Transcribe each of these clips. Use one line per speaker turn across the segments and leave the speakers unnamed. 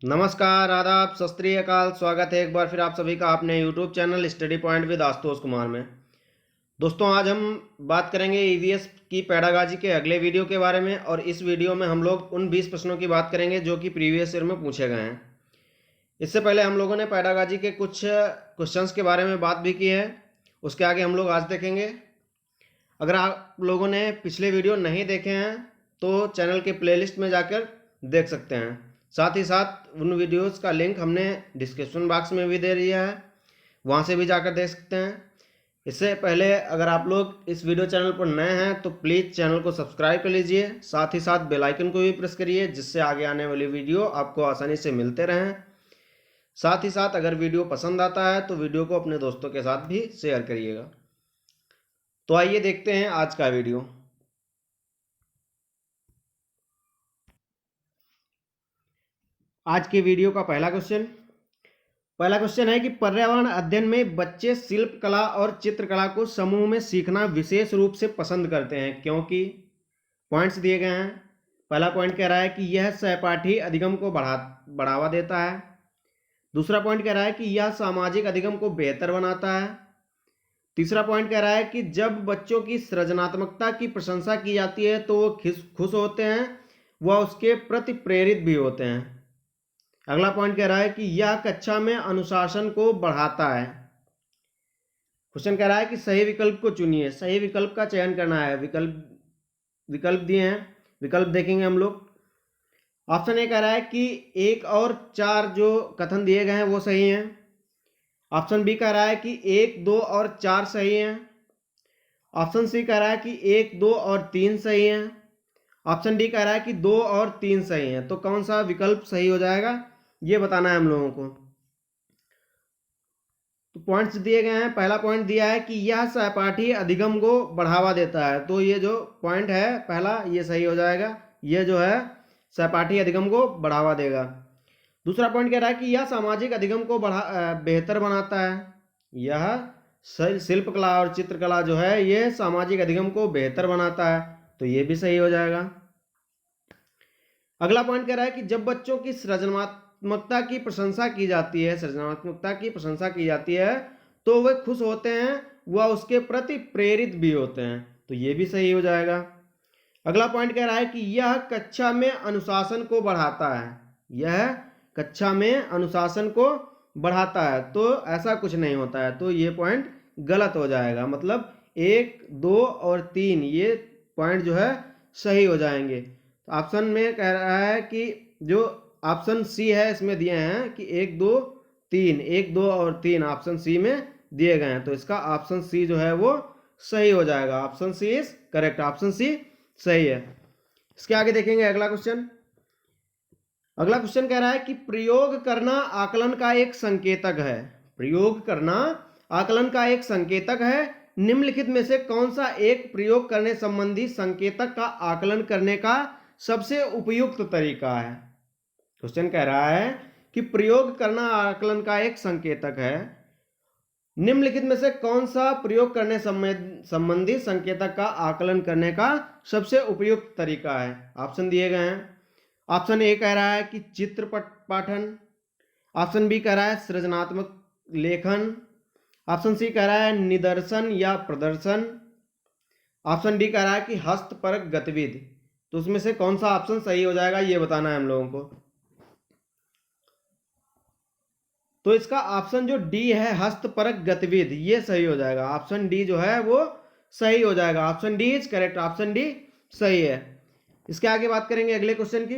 नमस्कार, आदाब, सत श्री अकाल। स्वागत है एक बार फिर आप सभी का अपने YouTube channel study point with Ashutosh Kumar में। दोस्तों, आज हम बात करेंगे ईवीएस की पेडागॉजी के अगले वीडियो के बारे में। और इस वीडियो में हम लोग उन 20 प्रश्नों की बात करेंगे जो कि प्रीवियस ईयर में पूछे गए हैं। इससे पहले हम लोगों ने पेडागॉजी के कुछ क्वेश्चंस के बारे में बात भी की है, उसके आगे हम लोग आज देखेंगे। अगर आप लोगों ने पिछले वीडियो नहीं देखे हैं तो चैनल के प्लेलिस्ट में जाकर देख सकते हैं। साथ ही साथ उन वीडियोस का लिंक हमने डिस्क्रिप्शन बॉक्स में भी दे दिया है, वहाँ से भी जाकर देख सकते हैं। इससे पहले अगर आप लोग इस वीडियो चैनल पर नए हैं तो प्लीज़ चैनल को सब्सक्राइब कर लीजिए, साथ ही साथ बेल आइकन को भी प्रेस करिए जिससे आगे आने वाली वीडियो आपको आसानी से मिलते रहें। साथ ही साथ अगर वीडियो पसंद आता है तो वीडियो को अपने दोस्तों के साथ भी शेयर करिएगा। तो आइए देखते हैं आज का वीडियो। आज के वीडियो का पहला क्वेश्चन है कि पर्यावरण अध्ययन में बच्चे शिल्प कला और चित्रकला को समूह में सीखना विशेष रूप से पसंद करते हैं क्योंकि पॉइंट्स दिए गए हैं। पहला पॉइंट कह रहा है कि यह सहपाठी अधिगम को बढ़ावा देता है। दूसरा पॉइंट कह रहा है कि यह सामाजिक अधिगम को बेहतर बनाता है। तीसरा पॉइंट कह रहा है कि जब बच्चों की सृजनात्मकता की प्रशंसा की जाती है तो वो खुश होते हैं, वह उसके प्रति प्रेरित भी होते हैं। अगला पॉइंट कह रहा है कि यह कक्षा में अनुशासन को बढ़ाता है। क्वेश्चन कह रहा है कि सही विकल्प को चुनिए। सही विकल्प का चयन करना है। विकल्प दिए हैं, विकल्प देखेंगे हम लोग। ऑप्शन ए कह रहा है कि 1 और 4 जो कथन दिए गए हैं वो सही हैं। ऑप्शन बी कह रहा है कि 1, 2 और 4 सही हैं। ऑप्शन सी कह रहा है कि 1, 2 और 3 सही हैं। ऑप्शन डी कह रहा है कि 2 और 3 सही हैं। तो कौन सा विकल्प सही हो जाएगा ये बताना है हम लोगों को। तो पॉइंट्स दिए गए हैं। पहला पॉइंट दिया है कि यह सहपाठी अधिगम को बढ़ावा देता है, तो ये जो पॉइंट है पहला ये सही हो जाएगा। ये जो है सहपाठी अधिगम को बढ़ावा देगा। दूसरा पॉइंट कह रहा है कि यह सामाजिक अधिगम को बेहतर बनाता है। यह शिल्प कला और चित्रकला जो है ये सामाजिक अधिगम को बेहतर बनाता है, तो ये भी सही हो जाएगा। अगला पॉइंट कह रहा है कि जब बच्चों की सृजनात्मकता की प्रशंसा की जाती है तो वे खुश होते हैं, वह उसके प्रति प्रेरित भी होते हैं, तो ये भी सही हो जाएगा। अगला पॉइंट कह रहा है कि यह कक्षा में अनुशासन को बढ़ाता है। यह कक्षा में अनुशासन को बढ़ाता है, तो ऐसा कुछ नहीं होता है, तो ये पॉइंट गलत हो जाएगा। मतलब 1, 2 और 3 ये पॉइंट जो है सही हो जाएंगे। ऑप्शन में कह रहा है कि जो ऑप्शन सी है इसमें दिए हैं कि 1, 2, 3, 1, 2 और 3 ऑप्शन सी में दिए गए हैं, तो इसका ऑप्शन सी जो है वो सही हो जाएगा। Option C is correct, option C सही है। इसके आगे देखेंगे अगला क्वेश्चन कह रहा है कि प्रयोग करना आकलन का एक संकेतक है। प्रयोग करना आकलन का एक संकेतक है। निम्नलिखित में से कौन सा एक प्रयोग करने संबंधी संकेतक का आकलन करने का सबसे उपयुक्त तरीका है। क्वेश्चन कह रहा है कि प्रयोग करना आकलन का एक संकेतक है। निम्नलिखित में से कौन सा प्रयोग करने संबंधी संकेतक का आकलन करने का सबसे उपयुक्त तरीका है। ऑप्शन दिए गए हैं। ऑप्शन ए कह रहा है कि चित्र पाठन। ऑप्शन बी कह रहा है सृजनात्मक लेखन। ऑप्शन सी कह रहा है निदर्शन या प्रदर्शन। ऑप्शन डी कह रहा है कि हस्तपरक गतिविधि। तो उसमें से कौन सा ऑप्शन सही हो जाएगा ये बताना है हम लोगों को। तो इसका ऑप्शन जो डी है हस्तपरक गतिविधि ये सही हो जाएगा। ऑप्शन डी जो है वो सही हो जाएगा। Option D is correct, option D सही है। इसके आगे बात करेंगे अगले क्वेश्चन की।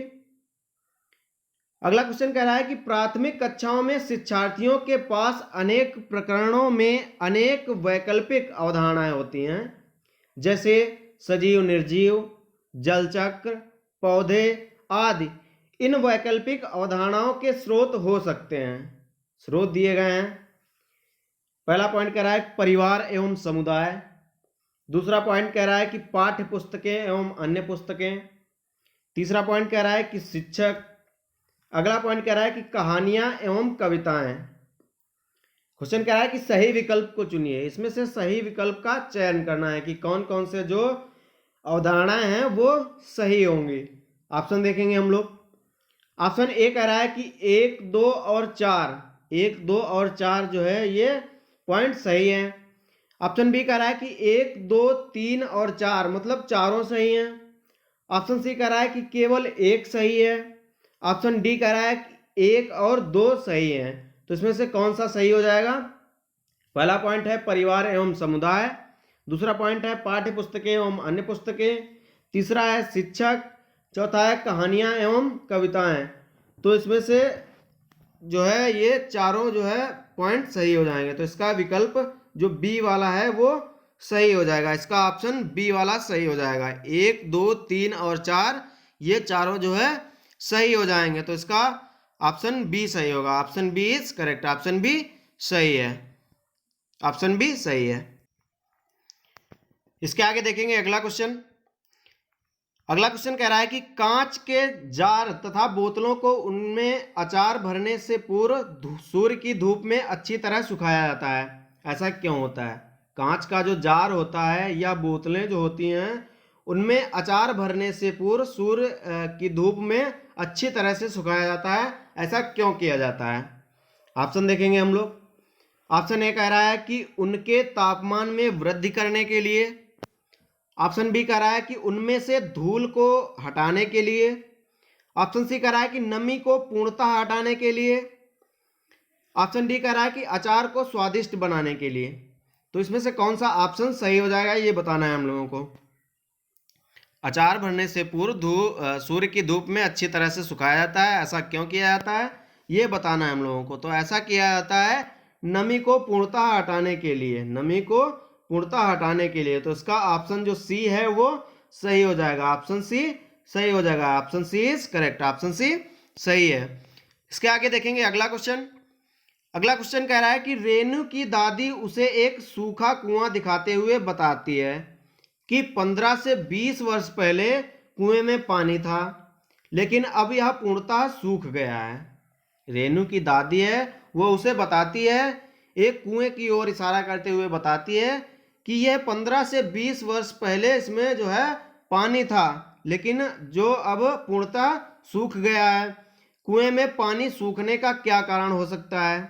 अगला क्वेश्चन कह रहा है कि प्राथमिक कक्षाओं में शिक्षार्थियों के पास अनेक प्रकरणों में अनेक वैकल्पिक अवधारणाएं होती हैं, जैसे सजीव निर्जीव, जलचक्र, पौधे आदि। इन वैकल्पिक अवधारणाओं के स्रोत हो सकते हैं। स्रोत दिए गए हैं। पहला पॉइंट कह रहा है परिवार एवं समुदाय। दूसरा पॉइंट कह रहा है कि पाठ्य पुस्तकें एवं अन्य पुस्तकें। तीसरा पॉइंट कह रहा है कि शिक्षक। अगला पॉइंट कह रहा है कि कहानियां एवं कविताएं। क्वेश्चन कह रहा है कि सही विकल्प को चुनिए। इसमें से सही विकल्प का चयन करना है कि कौन कौन से जो अवधारणाएं हैं वो सही होंगी। ऑप्शन देखेंगे हम लोग। ऑप्शन ए कह रहा है कि 1, 2 और 4, 1, 2 और 4 जो है ये पॉइंट सही है। ऑप्शन बी कह रहा है कि 1, 2, 3 और 4 मतलब चारों सही हैं। ऑप्शन सी कह रहा है कि केवल एक सही है। ऑप्शन डी कह रहा है कि 1 और 2 सही है। तो इसमें से कौन सा सही हो जाएगा? पहला पॉइंट है परिवार एवं समुदाय, दूसरा पॉइंट है पाठ्य पुस्तकें एवं अन्य पुस्तकें, तीसरा है शिक्षक, चौथा है कहानियां एवं कविताएं। तो इसमें से जो है ये चारों जो है पॉइंट सही हो जाएंगे। तो इसका विकल्प जो बी वाला है वो सही हो जाएगा। इसका ऑप्शन बी वाला सही हो जाएगा। 1, 2, 3 और 4 ये चारों जो है सही हो जाएंगे। तो इसका ऑप्शन बी सही होगा। Option B is correct. Option B सही है। ऑप्शन बी सही है। इसके आगे देखेंगे अगला क्वेश्चन। अगला क्वेश्चन कह रहा है कि कांच के जार तथा बोतलों को उनमें अचार भरने से पूर्व सूर्य की धूप में अच्छी तरह सुखाया जाता है। ऐसा क्यों होता है? कांच का जो जार होता है या बोतलें जो होती हैं उनमें अचार भरने से पूर्व सूर्य की धूप में अच्छी तरह से सुखाया जाता है। ऐसा क्यों किया जाता है? ऑप्शन देखेंगे हम लोग। ऑप्शन ए कह रहा है कि उनके तापमान में वृद्धि करने के लिए। ऑप्शन बी कह रहा है कि उनमें से धूल को हटाने के लिए। ऑप्शन सी कह रहा है कि नमी को पूर्णतः हटाने के लिए। ऑप्शन डी कह रहा है कि अचार को स्वादिष्ट बनाने के लिए। तो इसमें से कौन सा ऑप्शन सही हो जाएगा ये बताना है हम लोगों को। अचार भरने से पूर्व सूर्य की धूप में अच्छी तरह से सुखाया जाता है। ऐसा क्यों किया जाता है ये बताना है हम लोगों को। तो ऐसा किया जाता है नमी को पूर्णतः हटाने के लिए। नमी को पूर्णतः हटाने के लिए। तो इसका ऑप्शन जो सी है वो सही हो जाएगा। ऑप्शन सी सही हो जाएगा। Option C is correct. Option C सही है। इसके आगे देखेंगे अगला क्वेश्चन। अगला क्वेश्चन कह रहा है कि रेणु की दादी उसे एक सूखा कुआं दिखाते हुए बताती है कि 15 से 20 वर्ष पहले कुएं में पानी था, लेकिन अब यह पूर्णतः सूख गया है। रेणु की दादी है वो उसे बताती है, एक कुएं की ओर इशारा करते हुए बताती है कि यह 15 से 20 वर्ष पहले इसमें जो है पानी था, लेकिन जो अब पूर्णतः सूख गया है। कुएं में पानी सूखने का क्या कारण हो सकता है?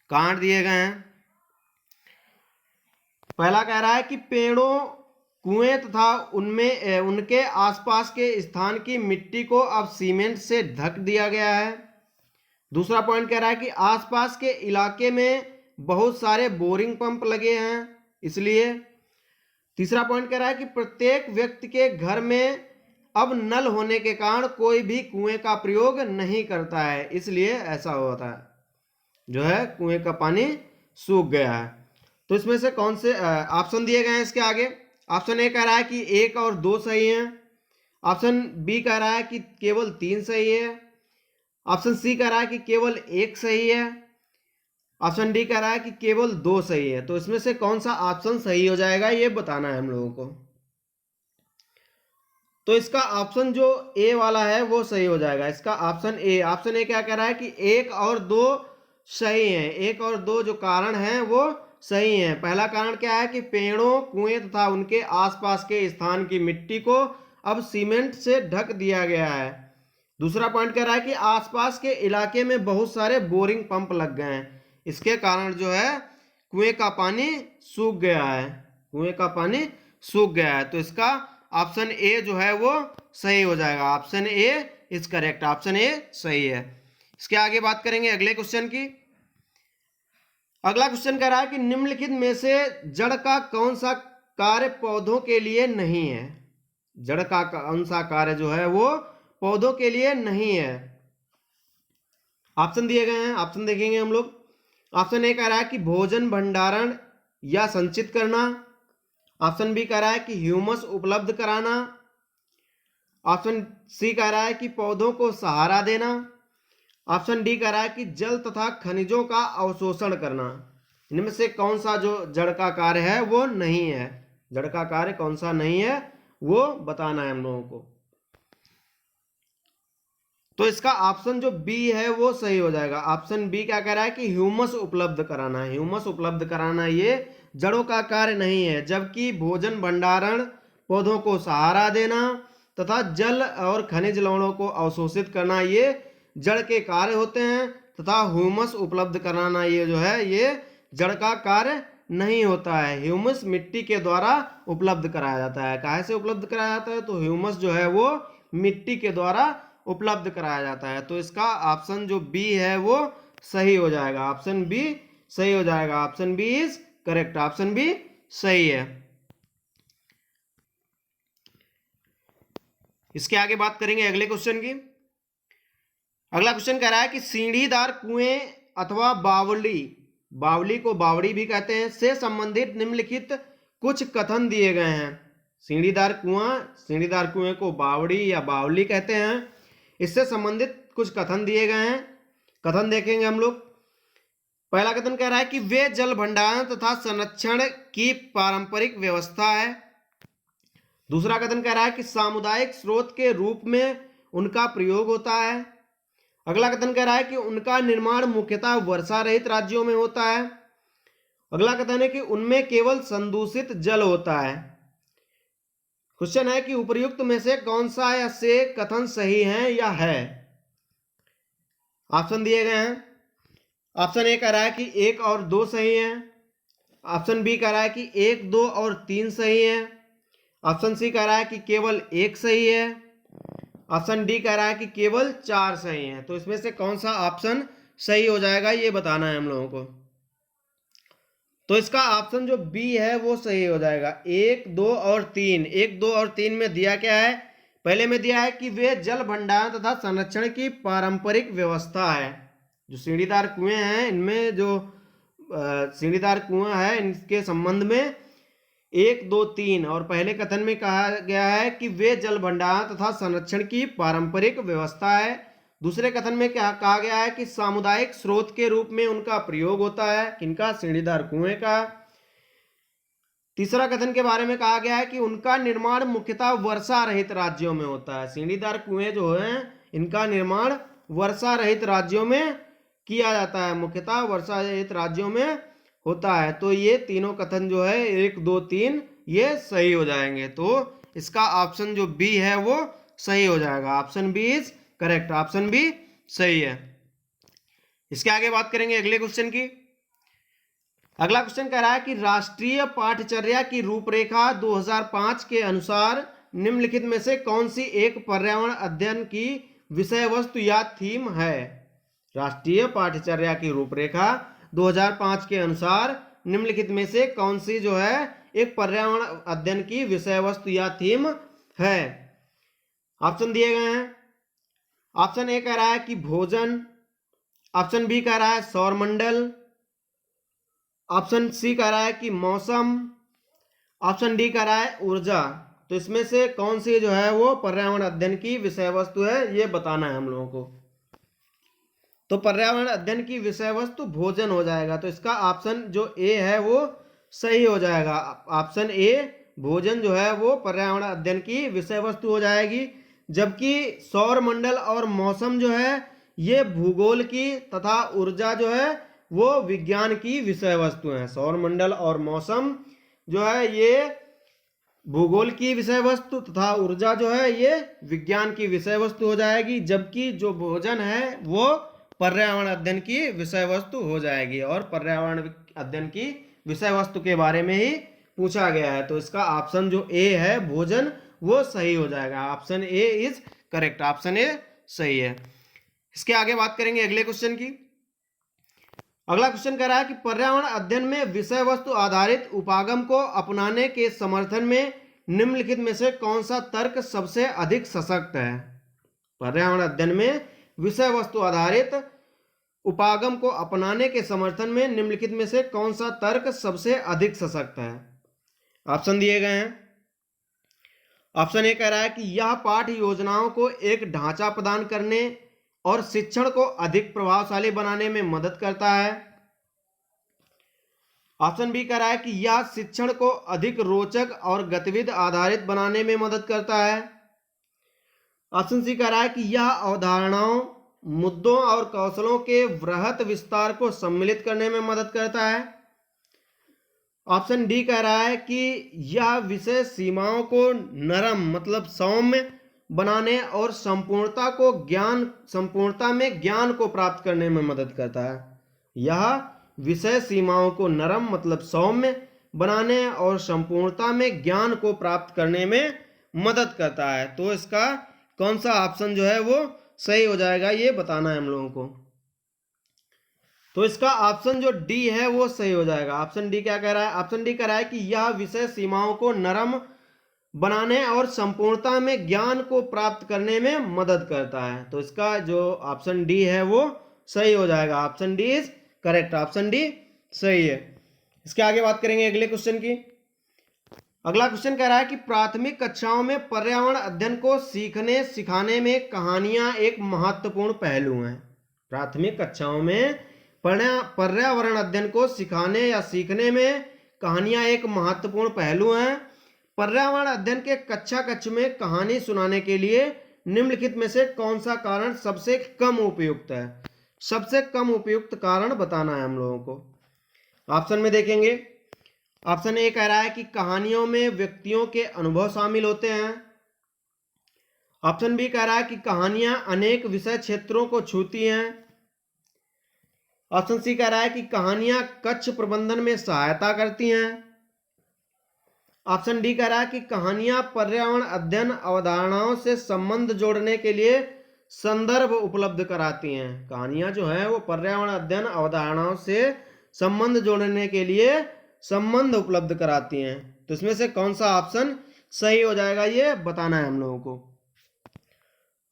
कारण दिए गए हैं। पहला कह रहा है कि पेड़ों, कुएं तथा उनमें उनके आसपास के स्थान की मिट्टी को अब सीमेंट से ढक दिया गया है। दूसरा पॉइंट कह रहा है कि आसपास के इलाके में बहुत सारे बोरिंग पंप लगे हैं इसलिए। तीसरा पॉइंट कह रहा है कि प्रत्येक व्यक्ति के घर में अब नल होने के कारण कोई भी कुएं का प्रयोग नहीं करता है, इसलिए ऐसा होता है जो है कुएं का पानी सूख गया है। तो इसमें से कौन से ऑप्शन दिए गए हैं इसके आगे। ऑप्शन ए कह रहा है कि 1 और 2 सही हैं। ऑप्शन बी कह रहा है कि केवल 3 सही है। ऑप्शन सी कह रहा है कि केवल 1 सही है। ऑप्शन डी कह रहा है कि केवल 2 सही है। तो इसमें से कौन सा ऑप्शन सही हो जाएगा ये बताना है हम लोगों को। तो इसका ऑप्शन जो ए वाला है वो सही हो जाएगा। इसका ऑप्शन ए। ऑप्शन ए क्या कह रहा है कि 1 और 2 सही हैं। 1 और 2 जो कारण हैं वो सही हैं। पहला कारण क्या है कि पेड़ों, कुएं तथा उनके आसपास के स्थान की मिट्टी को अब सीमेंट से ढक दिया गया है। दूसरा पॉइंट कह रहा है कि आसपास के इलाके में बहुत सारे बोरिंग पंप लग गए हैं, इसके कारण जो है कुएं का पानी सूख गया है। कुएं का पानी सूख गया है। तो इसका ऑप्शन ए जो है वो सही हो जाएगा। Option A is correct. Option A सही है। इसके आगे बात करेंगे अगले क्वेश्चन की। अगला क्वेश्चन कह रहा है कि निम्नलिखित में से जड़ का कौन सा कार्य पौधों के लिए नहीं है? जड़ का कौन सा कार्य जो है वो पौधों के लिए नहीं है? ऑप्शन दिए गए हैं। ऑप्शन देखेंगे हम लोग। ऑप्शन ए कह रहा है कि भोजन भंडारण या संचित करना। ऑप्शन बी कह रहा है कि ह्यूमस उपलब्ध कराना। ऑप्शन सी कह रहा है कि पौधों को सहारा देना। ऑप्शन डी कह रहा है कि जल तथा खनिजों का अवशोषण करना। इनमें से कौन सा जो जड़ का कार्य है वो नहीं है? जड़ का कार्य कौन सा नहीं है वो बताना है हम लोगों को। तो इसका ऑप्शन जो बी है वो सही हो जाएगा। ऑप्शन बी क्या कह रहा है कि ह्यूमस उपलब्ध कराना है। ह्यूमस उपलब्ध कराना ये जड़ों का कार्य नहीं है, जबकि भोजन भंडारण, पौधों को सहारा देना, तथा जल और खनिज लवणों को अवशोषित करना ये जड़ के कार्य होते हैं, तथा ह्यूमस उपलब्ध कराना ये जो है ये जड़ का कार्य नहीं होता है। ह्यूमस मिट्टी के द्वारा उपलब्ध कराया जाता है। काहे से उपलब्ध कराया जाता है? तो ह्यूमस जो है वो मिट्टी के द्वारा उपलब्ध कराया जाता है। तो इसका ऑप्शन जो बी है वो सही हो जाएगा। ऑप्शन बी सही हो जाएगा। Option B is correct. Option B सही है। इसके आगे बात करेंगे अगले क्वेश्चन की। अगला क्वेश्चन कह रहा है कि सीढ़ीदार कुएं अथवा बावली, बावली को बावड़ी भी कहते हैं, से संबंधित निम्नलिखित कुछ कथन दिए गए हैं। सीढ़ीदार कुएं को बावड़ी या बावली कहते हैं। इससे संबंधित कुछ कथन दिए गए हैं। कथन देखेंगे हम लोग। पहला कथन कह रहा है कि वे जल भंडारण तथा संरक्षण की पारंपरिक व्यवस्था है। दूसरा कथन कह रहा है कि सामुदायिक स्रोत के रूप में उनका प्रयोग होता है। अगला कथन कह रहा है कि उनका निर्माण मुख्यतः वर्षा रहित राज्यों में होता है। अगला कथन है कि उनमें केवल संदूषित जल होता है। क्वेश्चन है कि उपर्युक्त में से कौन सा या से कथन सही है या है? ऑप्शन दिए गए हैं। ऑप्शन ए कह रहा है कि 1 और 2 सही है। ऑप्शन बी कह रहा है कि 1, 2 और 3 सही है। ऑप्शन सी कह रहा है कि केवल 1 सही है। ऑप्शन डी कह रहा है कि केवल 4 सही है। तो इसमें से कौन सा ऑप्शन सही हो जाएगा ये बताना है हम लोगों को। तो इसका ऑप्शन जो बी है वो सही हो जाएगा। 1, 2 और 3। 1, 2 और 3 में दिया क्या है? पहले में दिया है कि वे जल भंडारण तथा संरक्षण की पारंपरिक व्यवस्था है। जो सीढ़ीदार कुएं हैं, इनमें जो सीढ़ीदार कुआं है इनके संबंध में 1, 2, 3 और पहले कथन में कहा गया है कि वे जल भंडारण तथा संरक्षण की पारंपरिक व्यवस्था है। दूसरे कथन में क्या कहा गया है कि सामुदायिक स्रोत के रूप में उनका प्रयोग होता है। किनका? सीढ़ीदार कुएं का। तीसरा कथन के बारे में कहा गया है कि उनका निर्माण मुख्यतः वर्षा रहित राज्यों में होता है। सीढ़ीदार कुएं जो हैं इनका निर्माण वर्षा रहित राज्यों में किया जाता है, मुख्यतः वर्षा रहित राज्यों में होता है। तो ये तीनों कथन जो है 1, 2, 3 ये सही हो जाएंगे। तो इसका ऑप्शन जो बी है वो सही हो जाएगा। Option B is correct. Option B सही है। इसके आगे बात करेंगे अगले क्वेश्चन की। अगला क्वेश्चन कह रहा है कि राष्ट्रीय पाठ्यचर्या की रूपरेखा 2005 के अनुसार निम्नलिखित में से कौन सी एक पर्यावरण अध्ययन की विषय वस्तु या थीम है? राष्ट्रीय पाठ्यचर्या की रूपरेखा 2005 के अनुसार निम्नलिखित में से कौन सी जो है एक पर्यावरण अध्ययन की विषय वस्तु या थीम है? ऑप्शन दिए गए हैं। ऑप्शन ए कह रहा है कि भोजन। ऑप्शन बी कह रहा है सौरमंडल। ऑप्शन सी कह रहा है कि मौसम। ऑप्शन डी कह रहा है ऊर्जा। तो इसमें से कौन सी जो है वो पर्यावरण अध्ययन की विषय वस्तु है ये बताना है हम लोगों को। तो पर्यावरण अध्ययन की विषय वस्तु भोजन हो जाएगा। तो इसका ऑप्शन जो ए है वो सही हो जाएगा। ऑप्शन ए भोजन जो है वो पर्यावरण अध्ययन की विषय वस्तु हो जाएगी। जबकि सौरमंडल और मौसम जो है ये भूगोल की तथा ऊर्जा जो है वो विज्ञान की विषय वस्तु है। सौरमंडल और मौसम जो है ये भूगोल की विषय वस्तु तथा ऊर्जा जो है ये विज्ञान की विषय वस्तु हो जाएगी। जबकि जो भोजन है वो पर्यावरण अध्ययन की विषय वस्तु हो जाएगी। और पर्यावरण अध्ययन की विषय वस्तु के बारे में ही पूछा गया है। तो इसका ऑप्शन जो ए है भोजन वो सही हो जाएगा। Option A is correct. Option A सही है। इसके आगे बात करेंगे अगले क्वेश्चन की। अगला क्वेश्चन कह रहा है कि पर्यावरण अध्ययन में विषय वस्तु आधारित उपागम को अपनाने के समर्थन में निम्नलिखित में से कौन सा तर्क सबसे अधिक सशक्त है? पर्यावरण अध्ययन में विषय वस्तु आधारित उपागम को अपनाने के समर्थन में निम्नलिखित में से कौन सा तर्क सबसे अधिक सशक्त है? ऑप्शन दिए गए हैं। ऑप्शन ए कह रहा है कि यह पाठ्य योजनाओं को एक ढांचा प्रदान करने और शिक्षण को अधिक प्रभावशाली बनाने में मदद करता है। ऑप्शन बी कह रहा है कि यह शिक्षण को अधिक रोचक और गतिविधि आधारित बनाने में मदद करता है। ऑप्शन सी कह रहा है कि यह अवधारणाओं, मुद्दों और कौशलों के वृहत विस्तार को सम्मिलित करने में मदद करता है। ऑप्शन डी कह रहा है कि यह विषय सीमाओं को नरम मतलब सौम्य बनाने और संपूर्णता में ज्ञान को प्राप्त करने में मदद करता है। यह विषय सीमाओं को नरम मतलब सौम्य बनाने और संपूर्णता में ज्ञान को प्राप्त करने में मदद करता है। तो इसका कौन सा ऑप्शन जो है वो सही हो जाएगा, ये बताना है हम लोगों को। तो इसका ऑप्शन जो डी है वो सही हो जाएगा। ऑप्शन डी क्या कह रहा है? ऑप्शन डी कह रहा है कि यह विषय सीमाओं को नरम बनाने और संपूर्णता में ज्ञान को प्राप्त करने में मदद करता है। तो इसका जो ऑप्शन डी है वो सही हो जाएगा। Option D is correct. Option D सही है। इसके आगे बात करेंगे अगले क्वेश्चन की। अगला क्वेश्चन कह रहा है कि प्राथमिक कक्षाओं में पर्यावरण अध्ययन को सीखने सिखाने में कहानियां एक महत्वपूर्ण पहलू हैं। प्राथमिक कक्षाओं में पर्यावरण अध्ययन को सिखाने या सीखने में कहानियां एक महत्वपूर्ण पहलू हैं। पर्यावरण अध्ययन के कक्ष में कहानी सुनाने के लिए निम्नलिखित में से कौन सा कारण सबसे कम उपयुक्त है? सबसे कम उपयुक्त कारण बताना है हम लोगों को। ऑप्शन में देखेंगे। ऑप्शन ए कह रहा है कि कहानियों में व्यक्तियों के अनुभव शामिल होते हैं। ऑप्शन बी कह रहा है कि कहानियां अनेक विषय क्षेत्रों को छूती हैं। ऑप्शन सी कह रहा है कि कहानियां कक्ष प्रबंधन में सहायता करती हैं। ऑप्शन डी कह रहा है कि कहानियां पर्यावरण अध्ययन अवधारणाओं से संबंध जोड़ने के लिए संदर्भ उपलब्ध कराती हैं। कहानियां जो है वो पर्यावरण अध्ययन अवधारणाओं से संबंध जोड़ने के लिए संबंध उपलब्ध कराती हैं। तो इसमें से कौन सा ऑप्शन सही हो जाएगा, ये बताना है हम लोगों को।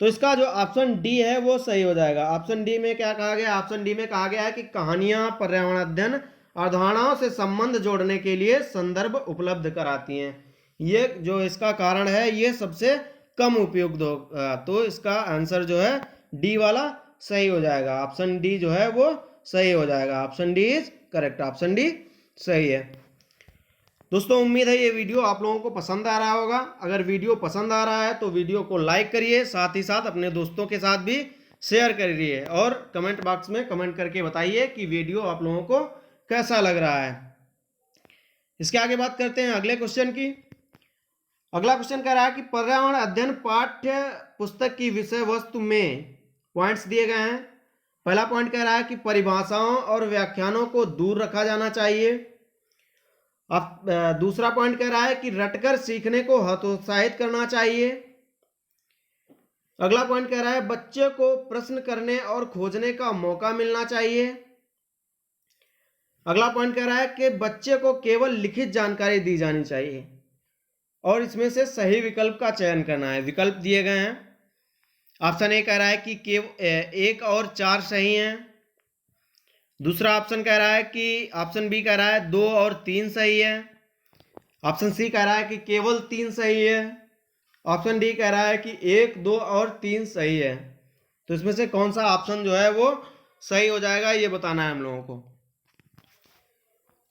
तो इसका जो ऑप्शन डी है वो सही हो जाएगा। ऑप्शन डी में क्या कहा गया? ऑप्शन डी में कहा गया है कि कहानियां पर्यावरण अध्ययन अवधारणाओं से संबंध जोड़ने के लिए संदर्भ उपलब्ध कराती हैं। ये जो इसका कारण है ये सबसे कम उपयुक्त होगा। तो इसका आंसर जो है डी वाला सही हो जाएगा। ऑप्शन डी जो है वो सही हो जाएगा। Option D is correct. Option D सही है। दोस्तों उम्मीद है ये वीडियो आप लोगों को पसंद आ रहा होगा। अगर वीडियो पसंद आ रहा है तो वीडियो को लाइक करिए, साथ ही साथ अपने दोस्तों के साथ भी शेयर करिए और कमेंट बॉक्स में कमेंट करके बताइए कि वीडियो आप लोगों को कैसा लग रहा है। इसके आगे बात करते हैं अगले क्वेश्चन की। अगला क्वेश्चन कह रहा है कि पर्यावरण अध्ययन पाठ्य पुस्तक की विषय वस्तु में पॉइंट्स दिए गए हैं। पहला पॉइंट कह रहा है कि परिभाषाओं और व्याख्यानों को दूर रखा जाना चाहिए। अब दूसरा पॉइंट कह रहा है कि रटकर सीखने को हतोत्साहित करना चाहिए। अगला पॉइंट कह रहा है बच्चे को प्रश्न करने और खोजने का मौका मिलना चाहिए। अगला पॉइंट कह रहा है कि बच्चे को केवल लिखित जानकारी दी जानी चाहिए और इसमें से सही विकल्प का चयन करना है। विकल्प दिए गए हैं। ऑप्शन ए कह रहा है कि केवल 1 और 4 सही हैं। दूसरा ऑप्शन कह रहा है कि ऑप्शन बी कह रहा है 2 और 3 सही है। ऑप्शन सी कह रहा है कि केवल 3 सही है। ऑप्शन डी कह रहा है कि 1, 2 और 3 सही है। तो इसमें से कौन सा ऑप्शन जो है वो सही हो जाएगा, ये बताना है हम लोगों को।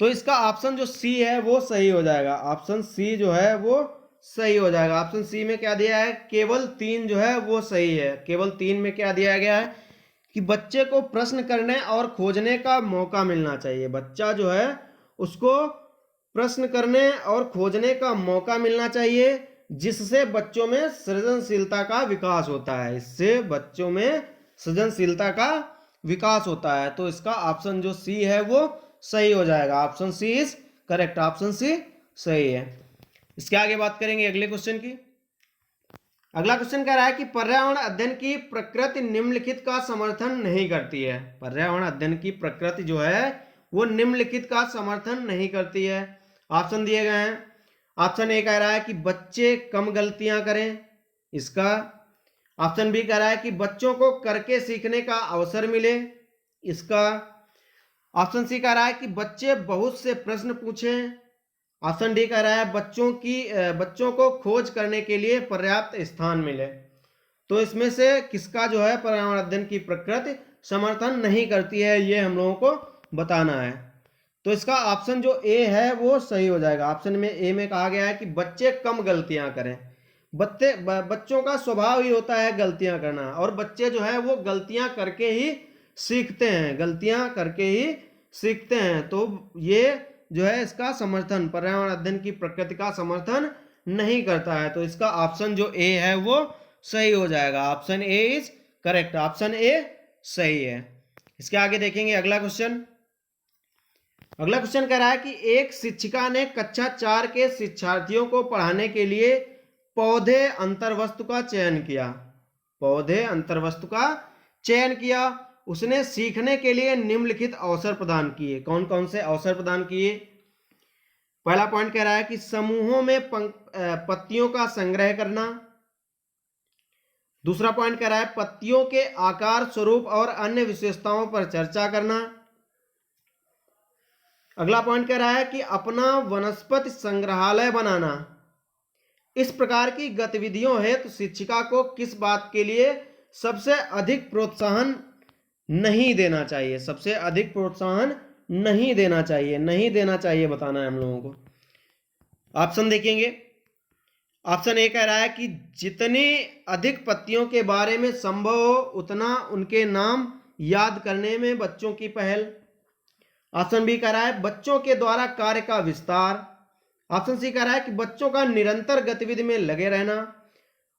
तो इसका ऑप्शन जो सी है वो सही हो जाएगा। ऑप्शन सी जो है वो सही हो जाएगा। ऑप्शन सी में क्या दिया है? केवल 3 जो है वो सही है। केवल 3 में क्या दिया गया है कि बच्चे को प्रश्न करने और खोजने का मौका मिलना चाहिए। बच्चा जो है उसको प्रश्न करने और खोजने का मौका मिलना चाहिए, जिससे बच्चों में सृजनशीलता का विकास होता है। इससे बच्चों में सृजनशीलता का विकास होता है। तो इसका ऑप्शन जो सी है वो सही हो जाएगा। Option C is correct. Option C सही है। इसके आगे बात करेंगे अगले क्वेश्चन की। अगला क्वेश्चन कह रहा है कि पर्यावरण अध्ययन की प्रकृति निम्नलिखित का समर्थन नहीं करती है। पर्यावरण अध्ययन की प्रकृति जो है वो निम्नलिखित का समर्थन नहीं करती है। ऑप्शन दिए गए हैं। ऑप्शन ए कह रहा है कि बच्चे कम गलतियां करें। इसका ऑप्शन बी कह रहा है कि बच्चों को करके सीखने का अवसर मिले। इसका ऑप्शन सी कह रहा है कि बच्चे बहुत से प्रश्न पूछें। ऑप्शन डी कह रहा है बच्चों को खोज करने के लिए पर्याप्त स्थान मिले। तो इसमें से किसका जो है पर्यावरण अध्ययन की प्रकृति समर्थन नहीं करती है, ये हम लोगों को बताना है। तो इसका ऑप्शन जो ए है वो सही हो जाएगा। ऑप्शन में ए में कहा गया है कि बच्चे कम गलतियां करें। बच्चों का स्वभाव ही होता है गलतियां करना, और बच्चे जो है वो गलतियां करके ही सीखते हैं। गलतियां करके ही सीखते हैं। तो ये जो है इसका समर्थन, पर्यावरण अध्ययन की प्रकृति का समर्थन नहीं करता है। तो इसका ऑप्शन जो ए है वो सही हो जाएगा। Option A is correct, option A सही है। इसके आगे देखेंगे अगला क्वेश्चन। अगला क्वेश्चन कह रहा है कि एक शिक्षिका ने कक्षा 4 के शिक्षार्थियों को पढ़ाने के लिए पौधे अंतर्वस्तु का चयन किया। पौधे अंतर्वस्तु का चयन किया। उसने सीखने के लिए निम्नलिखित अवसर प्रदान किए। कौन कौन से अवसर प्रदान किए? पहला पॉइंट कह रहा है कि समूहों में पत्तियों का संग्रह करना। दूसरा पॉइंट कह रहा है पत्तियों के आकार, स्वरूप और अन्य विशेषताओं पर चर्चा करना। अगला पॉइंट कह रहा है कि अपना वनस्पति संग्रहालय बनाना। इस प्रकार की गतिविधियों हेतु शिक्षिका को किस बात के लिए सबसे अधिक प्रोत्साहन नहीं देना चाहिए? सबसे अधिक प्रोत्साहन नहीं देना चाहिए, नहीं देना चाहिए बताना है हम लोगों को। ऑप्शन देखेंगे। ऑप्शन ए कह रहा है कि जितनी अधिक पत्तियों के बारे में संभव हो उतना उनके नाम याद करने में बच्चों की पहल। ऑप्शन बी कह रहा है बच्चों के द्वारा कार्य का विस्तार। ऑप्शन सी कह रहा है कि बच्चों का निरंतर गतिविधि में लगे रहना।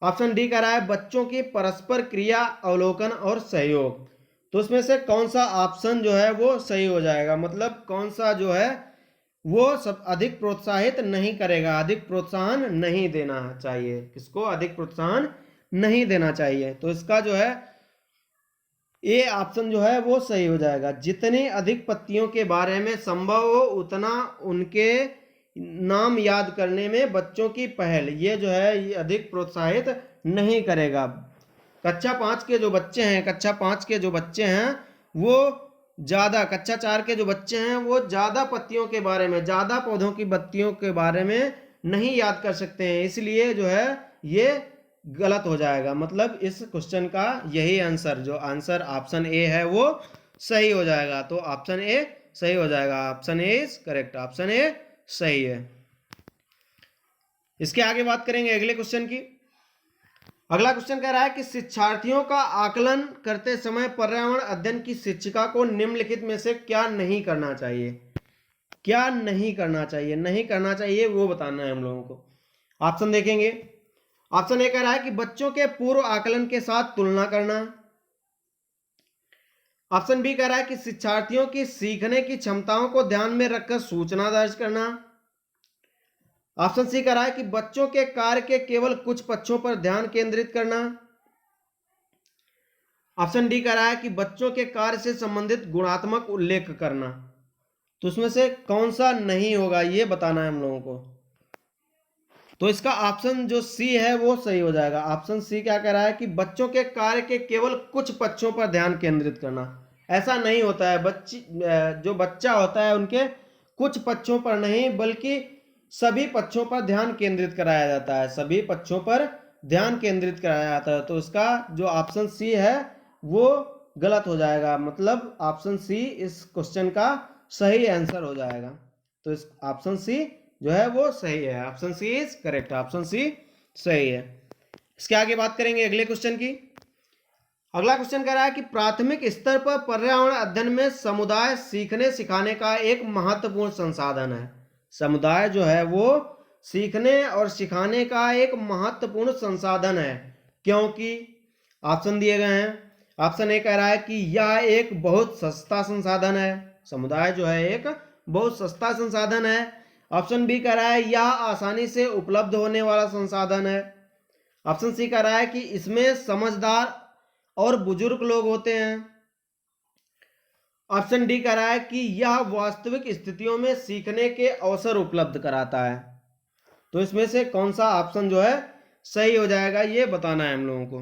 ऑप्शन डी कह रहा है बच्चों की परस्पर क्रिया, अवलोकन और सहयोग। तो उसमें से कौन सा ऑप्शन जो है वो सही हो जाएगा? मतलब कौन सा जो है वो सब अधिक प्रोत्साहित नहीं करेगा, अधिक प्रोत्साहन नहीं देना चाहिए। किसको अधिक प्रोत्साहन नहीं देना चाहिए? तो इसका जो है ए ऑप्शन जो है वो सही हो जाएगा। जितनी अधिक पत्तियों के बारे में संभव हो उतना उनके नाम याद करने में बच्चों की पहल, ये जो है ये अधिक प्रोत्साहित नहीं करेगा। कक्षा 5 के जो बच्चे हैं, कक्षा 5 के जो बच्चे हैं वो ज़्यादा, कक्षा 4 के जो बच्चे हैं वो ज़्यादा पत्तियों के बारे में, ज़्यादा पौधों की पत्तियों के बारे में नहीं याद कर सकते हैं, इसलिए जो है ये गलत हो जाएगा। मतलब इस क्वेश्चन का यही आंसर, जो आंसर ऑप्शन ए है वो सही हो जाएगा। तो ऑप्शन ए सही हो जाएगा। Option A is correct, option A सही है। इसके आगे बात करेंगे अगले क्वेश्चन की। अगला क्वेश्चन कह रहा है कि शिक्षार्थियों का आकलन करते समय पर्यावरण अध्ययन की शिक्षिका को निम्नलिखित में से क्या नहीं करना चाहिए? क्या नहीं करना चाहिए? नहीं करना चाहिए वो बताना है हम लोगों को। ऑप्शन देखेंगे। ऑप्शन ए कह रहा है कि बच्चों के पूर्व आकलन के साथ तुलना करना। ऑप्शन बी कह रहा है कि शिक्षार्थियों की सीखने की क्षमताओं को ध्यान में रखकर सूचना दर्ज करना। ऑप्शन सी कह रहा है कि बच्चों के कार्य के केवल कुछ पक्षों पर ध्यान केंद्रित करना। ऑप्शन डी कह रहा है कि बच्चों के कार्य से संबंधित गुणात्मक उल्लेख करना। तो उसमें से कौन सा नहीं होगा ये बताना है हम लोगों को। तो इसका ऑप्शन जो सी है वो सही हो जाएगा। ऑप्शन सी क्या कह रहा है कि बच्चों के कार्य के केवल कुछ पक्षों पर ध्यान केंद्रित करना। ऐसा नहीं होता है, जो बच्चा होता है उनके कुछ पक्षों पर नहीं बल्कि सभी पक्षों पर ध्यान केंद्रित कराया जाता है, सभी पक्षों पर ध्यान केंद्रित कराया जाता है। तो इसका जो ऑप्शन सी है वो गलत हो जाएगा। मतलब ऑप्शन सी इस क्वेश्चन का सही आंसर हो जाएगा। तो इस ऑप्शन सी जो है वो सही है। Option C is correct, option C सही है। इसके आगे बात करेंगे अगले क्वेश्चन की। अगला क्वेश्चन कह रहा है कि प्राथमिक स्तर पर पर्यावरण अध्ययन में समुदाय सीखने सिखाने का एक महत्वपूर्ण संसाधन है। समुदाय जो है वो सीखने और सिखाने का एक महत्वपूर्ण संसाधन है, क्योंकि ऑप्शन दिए गए हैं। ऑप्शन ए कह रहा है कि यह एक बहुत सस्ता संसाधन है। समुदाय जो है एक बहुत सस्ता संसाधन है। ऑप्शन बी कह रहा है यह आसानी से उपलब्ध होने वाला संसाधन है। ऑप्शन सी कह रहा है कि इसमें समझदार और बुजुर्ग लोग होते हैं। ऑप्शन डी कह रहा है कि यह वास्तविक स्थितियों में सीखने के अवसर उपलब्ध कराता है। तो इसमें से कौन सा ऑप्शन जो है सही हो जाएगा ये बताना है हम लोगों को।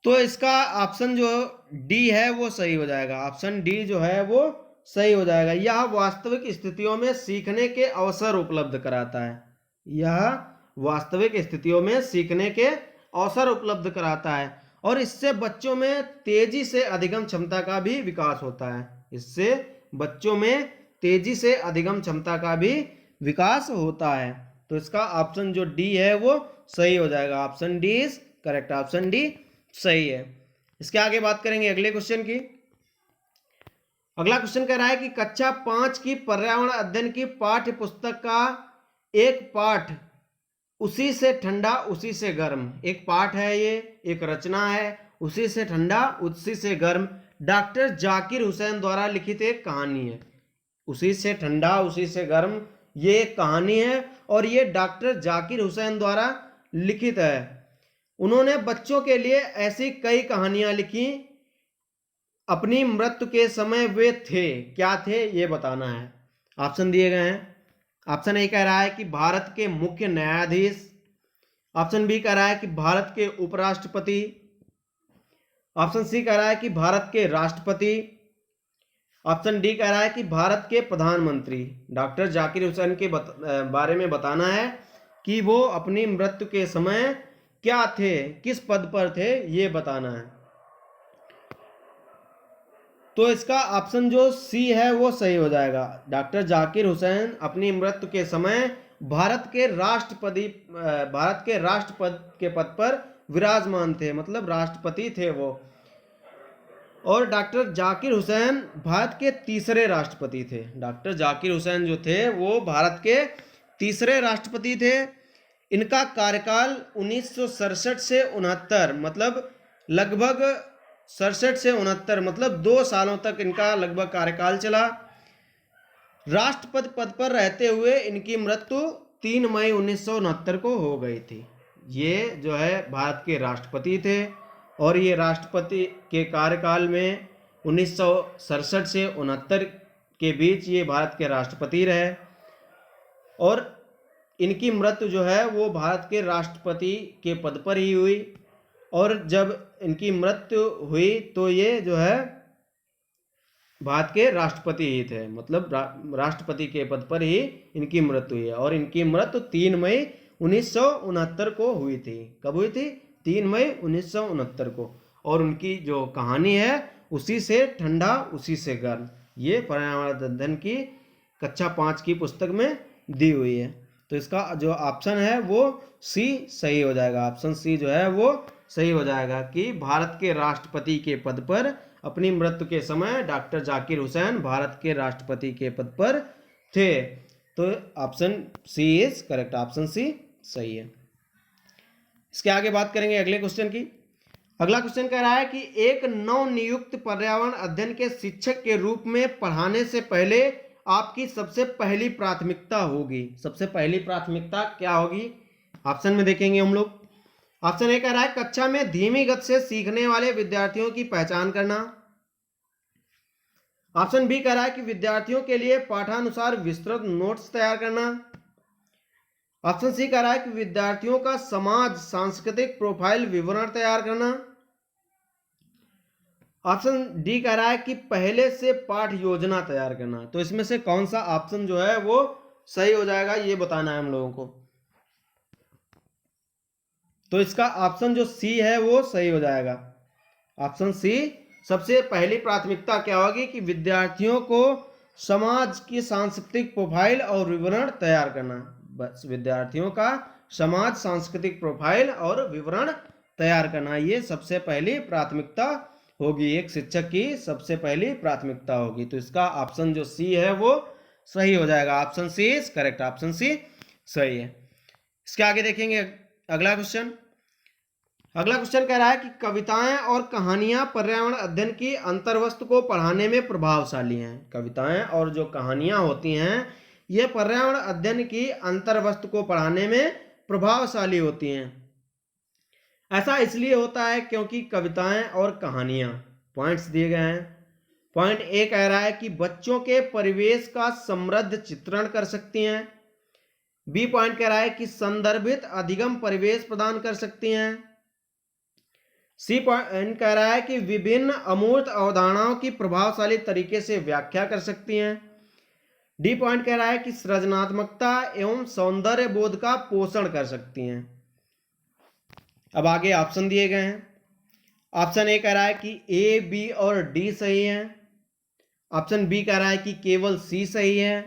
तो इसका ऑप्शन जो डी है वो सही हो जाएगा। ऑप्शन डी जो है वो सही हो जाएगा। यह वास्तविक स्थितियों में सीखने के अवसर उपलब्ध कराता है। यह वास्तविक स्थितियों में सीखने के अवसर उपलब्ध कराता है और इससे बच्चों में तेजी से अधिगम क्षमता का भी विकास होता है। इससे बच्चों में तेजी से अधिगम क्षमता का भी विकास होता है। तो इसका ऑप्शन जो डी है वो सही हो जाएगा। Option D is correct, option D सही है। इसके आगे बात करेंगे अगले क्वेश्चन की। अगला क्वेश्चन कह रहा है कि कक्षा 5 की पर्यावरण अध्ययन की पाठ्य पुस्तक का एक पाठ उसी से ठंडा उसी से गर्म, एक पाठ है ये, एक रचना है। उसी से ठंडा उसी से गर्म डॉक्टर जाकिर हुसैन द्वारा लिखित एक कहानी है। उसी से ठंडा उसी से गर्म ये एक कहानी है और ये डॉक्टर जाकिर हुसैन द्वारा लिखित है। उन्होंने बच्चों के लिए ऐसी कई कहानियां लिखी। अपनी मृत्यु के समय वे थे, क्या थे ये बताना है। ऑप्शन दिए गए हैं। ऑप्शन ए कह रहा है कि भारत के मुख्य न्यायाधीश। ऑप्शन बी कह रहा है कि भारत के उपराष्ट्रपति। ऑप्शन सी कह रहा है कि भारत के राष्ट्रपति। ऑप्शन डी कह रहा है कि भारत के प्रधानमंत्री। डॉक्टर जाकिर हुसैन के बारे में बताना है कि वो अपनी मृत्यु के समय क्या थे, किस पद पर थे, ये बताना है। तो इसका ऑप्शन जो सी है वो सही हो जाएगा। डॉक्टर जाकिर हुसैन अपनी मृत्यु के समय भारत के राष्ट्रपति के पद पर विराजमान थे, मतलब राष्ट्रपति थे वो। और डॉक्टर जाकिर हुसैन भारत के तीसरे राष्ट्रपति थे। डॉक्टर जाकिर हुसैन जो थे वो भारत के तीसरे राष्ट्रपति थे। इनका कार्यकाल 1967 से 69 मतलब लगभग 67 से 69 मतलब 2 सालों तक इनका लगभग कार्यकाल चला। राष्ट्रपति पद पर रहते हुए इनकी मृत्यु 3 मई 1969 को हो गई थी। ये जो है भारत के राष्ट्रपति थे और ये राष्ट्रपति के कार्यकाल में 1967 से 69 के बीच ये भारत के राष्ट्रपति रहे और इनकी मृत्यु जो है वो भारत के राष्ट्रपति के पद पर ही हुई। और जब इनकी मृत्यु हुई तो ये जो है भारत के राष्ट्रपति ही थे, मतलब राष्ट्रपति के पद पर ही इनकी मृत्यु हुई है। और इनकी मृत्यु 3 मई 1969 को हुई थी। कब हुई थी? 3 मई 1969 को। और उनकी जो कहानी है उसी से ठंडा उसी से गर्म, ये पर्यावरण अध्ययन की कक्षा 5 की पुस्तक में दी हुई है। तो इसका जो ऑप्शन है वो सी सही हो जाएगा। ऑप्शन सी जो है वो सही हो जाएगा कि भारत के राष्ट्रपति के पद पर अपनी मृत्यु के समय डॉक्टर जाकिर हुसैन भारत के राष्ट्रपति के पद पर थे। तो option C is correct, option C सही है। इसके आगे बात करेंगे अगले क्वेश्चन की। अगला क्वेश्चन कह रहा है कि एक नवनियुक्त पर्यावरण अध्ययन के शिक्षक के रूप में पढ़ाने से पहले आपकी सबसे पहली प्राथमिकता होगी। सबसे पहली प्राथमिकता क्या होगी? ऑप्शन में देखेंगे हम लोग। ऑप्शन ए कह रहा है कक्षा में धीमी गति से सीखने वाले विद्यार्थियों की पहचान करना। ऑप्शन बी कह रहा है कि विद्यार्थियों के लिए पाठानुसार विस्तृत नोट्स तैयार करना। ऑप्शन सी कह रहा है कि विद्यार्थियों का समाज सांस्कृतिक प्रोफाइल विवरण तैयार करना। ऑप्शन डी कह रहा है कि पहले से पाठ योजना तैयार करना। तो इसमें से कौन सा ऑप्शन जो है वो सही हो जाएगा ये बताना है हम लोगों को। तो इसका ऑप्शन जो सी है वो सही हो जाएगा। ऑप्शन सी, सबसे पहली प्राथमिकता क्या होगी कि विद्यार्थियों को समाज की सांस्कृतिक प्रोफाइल और विवरण तैयार करना। बस विद्यार्थियों का समाज सांस्कृतिक प्रोफाइल और विवरण तैयार करना, ये सबसे पहली प्राथमिकता होगी, एक शिक्षक की सबसे पहली प्राथमिकता होगी। तो इसका ऑप्शन जो सी है वो सही हो जाएगा। Option C is correct, option C सही है। इसके आगे देखेंगे अगला क्वेश्चन। अगला क्वेश्चन कह रहा है कि कविताएं और कहानियां पर्यावरण अध्ययन की अंतर्वस्तु को पढ़ाने में प्रभावशाली हैं। कविताएं और जो कहानियां होती हैं ये पर्यावरण अध्ययन की अंतर्वस्तु को पढ़ाने में प्रभावशाली होती हैं। ऐसा इसलिए होता है क्योंकि कविताएं और कहानियां, पॉइंट्स दिए गए हैं। पॉइंट ए कह रहा है कि बच्चों के परिवेश का समृद्ध चित्रण कर सकती हैं। बी पॉइंट कह रहा है कि संदर्भित अधिगम परिवेश प्रदान कर सकती हैं। सी पॉइंट कह रहा है कि विभिन्न अमूर्त अवधारणाओं की प्रभावशाली तरीके से व्याख्या कर सकती हैं। डी पॉइंट कह रहा है कि सृजनात्मकता एवं सौंदर्य बोध का पोषण कर सकती हैं। अब आगे ऑप्शन दिए गए हैं। ऑप्शन ए कह रहा है कि ए, बी और डी सही है। ऑप्शन बी कह रहा है कि केवल सी सही है।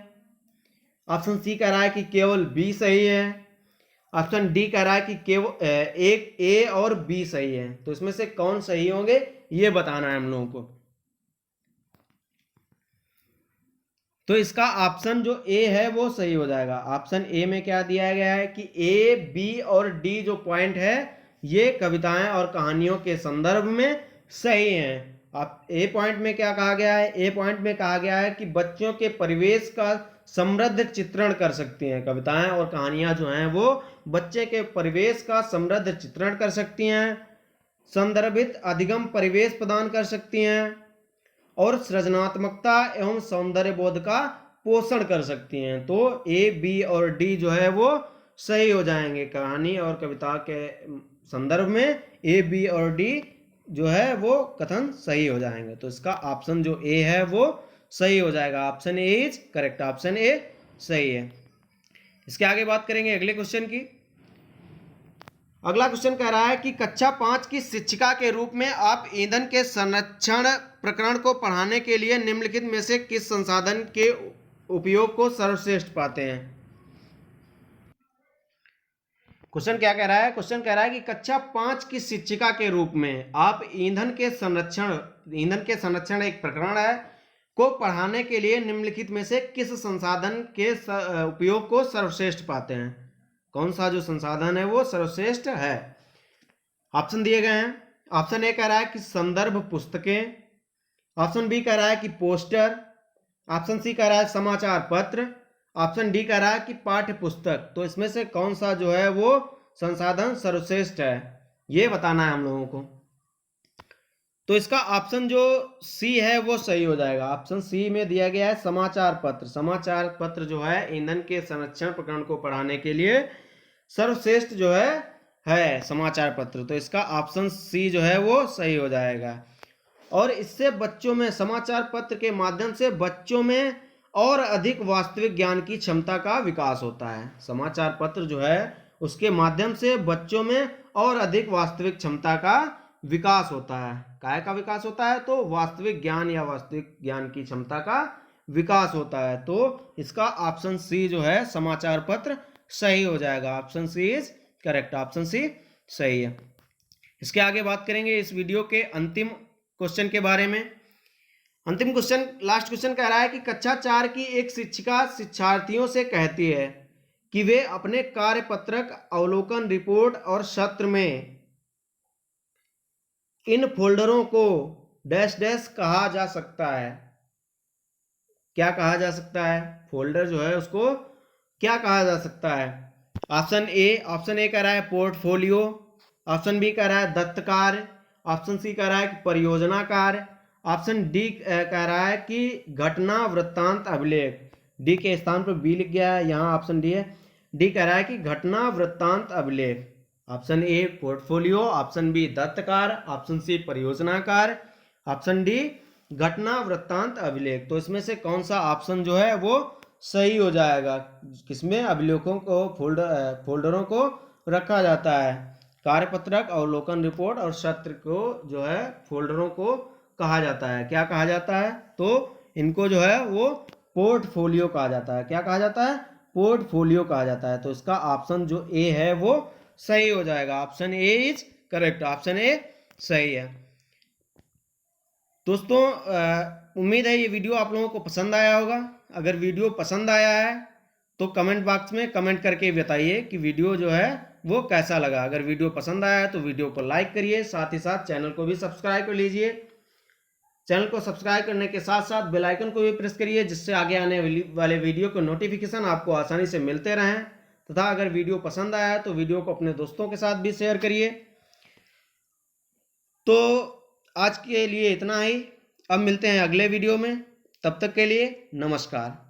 ऑप्शन सी कह रहा है कि केवल बी सही है। ऑप्शन डी कह रहा है कि केवल एक ए और बी सही है। तो इसमें से कौन सही होंगे ये बताना है हम लोगों को। तो इसका ऑप्शन जो ए है वो सही हो जाएगा। ऑप्शन ए में क्या दिया गया है कि ए, बी और डी जो पॉइंट है ये कविताएं और कहानियों के संदर्भ में सही हैं। आप ए पॉइंट में क्या कहा गया है? ए पॉइंट में कहा गया है कि बच्चों के परिवेश का समृद्ध चित्रण कर सकती हैं। कविताएं और कहानियां जो हैं वो बच्चे के परिवेश का समृद्ध चित्रण कर सकती हैं, संदर्भित अधिगम परिवेश प्रदान कर सकती हैं और सृजनात्मकता एवं सौंदर्य बोध का पोषण कर सकती हैं। तो ए, बी और डी जो है वो सही हो जाएंगे। कहानी और कविता के संदर्भ में ए, बी और डी जो है वो कथन सही हो जाएंगे। तो इसका ऑप्शन जो ए है वो सही हो जाएगा। Option A is correct. Option A सही है। इसके आगे बात करेंगे अगले क्वेश्चन की। अगला क्वेश्चन कह रहा है कि कक्षा 5 की शिक्षिका के रूप में आप ईंधन के संरक्षण प्रकरण को पढ़ाने के लिए निम्नलिखित में से किस संसाधन के उपयोग को सर्वश्रेष्ठ पाते हैं? क्वेश्चन क्या कह रहा है? क्वेश्चन कह रहा है कि कक्षा 5 की शिक्षिका के रूप में आप ईंधन के संरक्षण एक प्रकरण है को पढ़ाने के लिए निम्नलिखित में से किस संसाधन के उपयोग को सर्वश्रेष्ठ पाते हैं? कौन सा जो संसाधन है वो सर्वश्रेष्ठ है? ऑप्शन दिए गए हैं। ऑप्शन ए कह रहा है कि संदर्भ पुस्तकें, ऑप्शन बी कह रहा है कि पोस्टर, ऑप्शन सी कह रहा है समाचार पत्र, ऑप्शन डी कह रहा है कि पाठ्य पुस्तक। तो इसमें से कौन सा जो है वो संसाधन सर्वश्रेष्ठ है ये बताना है हम लोगों को। तो इसका ऑप्शन जो सी है वो सही हो जाएगा। ऑप्शन सी में दिया गया है समाचार पत्र। समाचार पत्र जो है ईंधन के संरक्षण प्रकरण को पढ़ाने के लिए सर्वश्रेष्ठ जो है समाचार पत्र। तो इसका ऑप्शन सी जो है वो सही हो जाएगा। और इससे बच्चों में, समाचार पत्र के माध्यम से बच्चों में और अधिक वास्तविक ज्ञान की क्षमता का विकास होता है। समाचार पत्र जो है उसके माध्यम से बच्चों में और अधिक वास्तविक क्षमता का विकास होता है। काय का विकास होता है? तो वास्तविक ज्ञान या वास्तविक ज्ञान की क्षमता का विकास होता है। तो इसका ऑप्शन सी जो है समाचार पत्र सही हो जाएगा। Option C is correct. Option C सही है। इसके आगे बात करेंगे इस वीडियो के अंतिम क्वेश्चन के बारे में। अंतिम क्वेश्चन, लास्ट क्वेश्चन कह रहा है कि कक्षा 4 की एक शिक्षिका शिक्षार्थियों से कहती है कि वे अपने कार्यपत्रक, अवलोकन रिपोर्ट और सत्र में इन फोल्डरों को डैश डैश कहा जा सकता है। क्या कहा जा सकता है? फोल्डर जो है उसको क्या कहा जा सकता है? ऑप्शन ए कह रहा है पोर्टफोलियो, ऑप्शन बी कह रहा है दत्त कार्य, ऑप्शन सी कह रहा है कि परियोजना कार्य, ऑप्शन डी कह रहा है कि घटना वृत्तांत अभिलेख। डी के स्थान पर बी लिख गया है, यहाँ ऑप्शन डी है। डी कह रहा है कि घटना वृत्तांत अभिलेख। Option A portfolio, option B दत्त कार्य, ऑप्शन सी परियोजना कार्य, ऑप्शन डी घटना वृत्तांत अभिलेख। तो इसमें से कौन सा ऑप्शन जो है वो सही हो जाएगा? किसमें अभिलेखों को फोल्डरों को रखा जाता है? कार्यपत्रक, अवलोकन रिपोर्ट और सत्र को जो है फोल्डरों को कहा जाता है। क्या कहा जाता है? तो इनको जो है वो पोर्टफोलियो कहा जाता है। क्या कहा जाता है? पोर्टफोलियो कहा जाता है। तो इसका ऑप्शन जो ए है वो सही हो जाएगा। Option A is correct. Option A सही है। दोस्तों उम्मीद है ये वीडियो आप लोगों को पसंद आया होगा। अगर वीडियो पसंद आया है तो कमेंट बॉक्स में कमेंट करके बताइए कि वीडियो जो है वो कैसा लगा। अगर वीडियो पसंद आया है तो वीडियो को लाइक करिए, साथ ही साथ चैनल को भी सब्सक्राइब कर लीजिए। चैनल को सब्सक्राइब करने के साथ साथ बेल आइकन को भी प्रेस करिए, जिससे आगे आने वाले वीडियो के नोटिफिकेशन आपको आसानी से मिलते रहें। तथा अगर वीडियो पसंद आया है तो वीडियो को अपने दोस्तों के साथ भी शेयर करिए। तो आज के लिए इतना ही। अब मिलते हैं अगले वीडियो में। तब तक के लिए नमस्कार।